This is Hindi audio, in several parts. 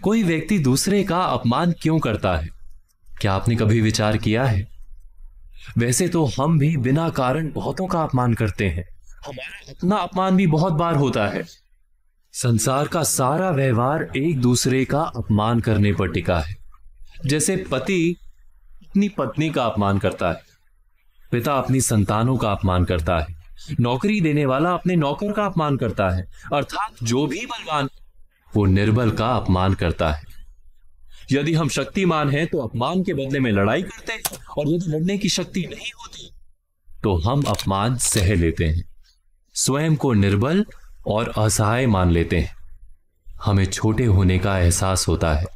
कोई व्यक्ति दूसरे का अपमान क्यों करता है? क्या आपने कभी विचार किया है? वैसे तो हम भी बिना कारण बहुतों का अपमान करते हैं। हमारा अपना अपमान भी बहुत बार होता है। संसार का सारा व्यवहार एक दूसरे का अपमान करने पर टिका है। जैसे पति अपनी पत्नी का अपमान करता है, पिता अपनी संतानों का अपमान करता है, नौकरी देने वाला अपने नौकर का अपमान करता है, अर्थात जो भी बलवान वो निर्बल का अपमान करता है। यदि हम शक्तिमान हैं तो अपमान के बदले में लड़ाई करते हैं, और यदि लड़ने की शक्ति नहीं होती तो हम अपमान सह लेते हैं, स्वयं को निर्बल और असहाय मान लेते हैं। हमें छोटे होने का एहसास होता है।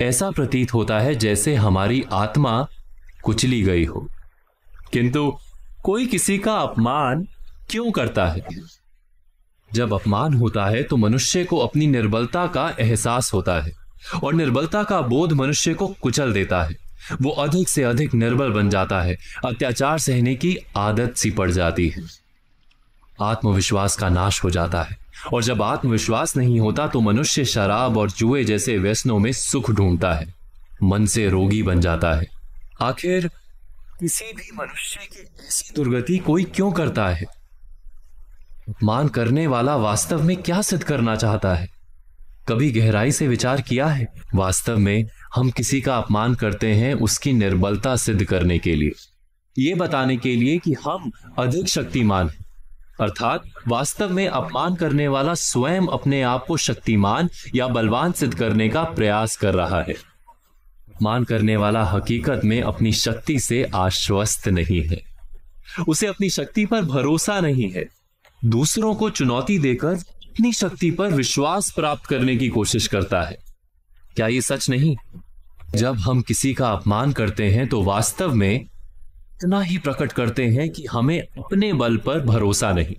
ऐसा प्रतीत होता है जैसे हमारी आत्मा कुचली गई हो। किंतु कोई किसी का अपमान क्यों करता है? जब अपमान होता है तो मनुष्य को अपनी निर्बलता का एहसास होता है, और निर्बलता का बोध मनुष्य को कुचल देता है। वो अधिक से अधिक निर्बल बन जाता है, अत्याचार सहने की आदत सी पड़ जाती है। आत्मविश्वास का नाश हो जाता है, और जब आत्मविश्वास नहीं होता तो मनुष्य शराब और जुए जैसे व्यसनों में सुख ढूंढता है, मन से रोगी बन जाता है। आखिर किसी भी मनुष्य की ऐसी दुर्गति कोई क्यों करता है? अपमान करने वाला वास्तव में क्या सिद्ध करना चाहता है? कभी गहराई से विचार किया है? वास्तव में हम किसी का अपमान करते हैं उसकी निर्बलता सिद्ध करने के लिए, ये बताने के लिए कि हम अधिक शक्तिमान हैं। अर्थात वास्तव में अपमान करने वाला स्वयं अपने आप को शक्तिमान या बलवान सिद्ध करने का प्रयास कर रहा है। अपमान करने वाला हकीकत में अपनी शक्ति से आश्वस्त नहीं है, उसे अपनी शक्ति पर भरोसा नहीं है। दूसरों को चुनौती देकर अपनी शक्ति पर विश्वास प्राप्त करने की कोशिश करता है। क्या ये सच नहीं? जब हम किसी का अपमान करते हैं तो वास्तव में इतना ही प्रकट करते हैं कि हमें अपने बल पर भरोसा नहीं।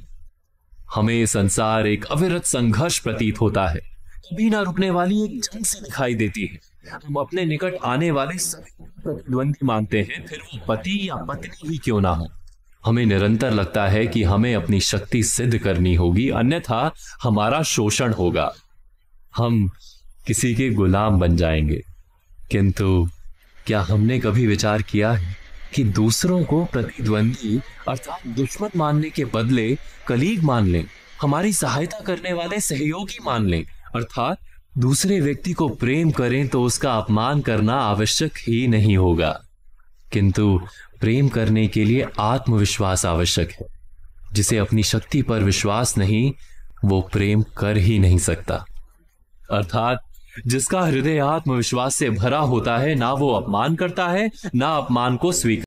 हमें ये संसार एक अविरत संघर्ष प्रतीत होता है, कभी ना रुकने वाली एक जंग से दिखाई देती है। हम अपने निकट आने वाले सभी प्रतिद्वंदी मानते हैं, फिर वो पति या पत्नी भी क्यों ना हो। हमें निरंतर लगता है कि हमें अपनी शक्ति सिद्ध करनी होगी, अन्यथा हमारा शोषण होगा, हम किसी के गुलाम बन जाएंगे। किंतु क्या हमने कभी विचार किया है कि दूसरों को प्रतिद्वंदी अर्थात दुश्मन मानने के बदले कलीग मान लें, हमारी सहायता करने वाले सहयोगी मान लें, अर्थात दूसरे व्यक्ति को प्रेम करें तो उसका अपमान करना आवश्यक ही नहीं होगा। किंतु प्रेम करने के लिए आत्मविश्वास आवश्यक है। जिसे अपनी शक्ति पर विश्वास नहीं, वो प्रेम कर ही नहीं सकता। अर्थात जिसका हृदय आत्मविश्वास से भरा होता है, ना वो अपमान करता है, ना अपमान को स्वीकार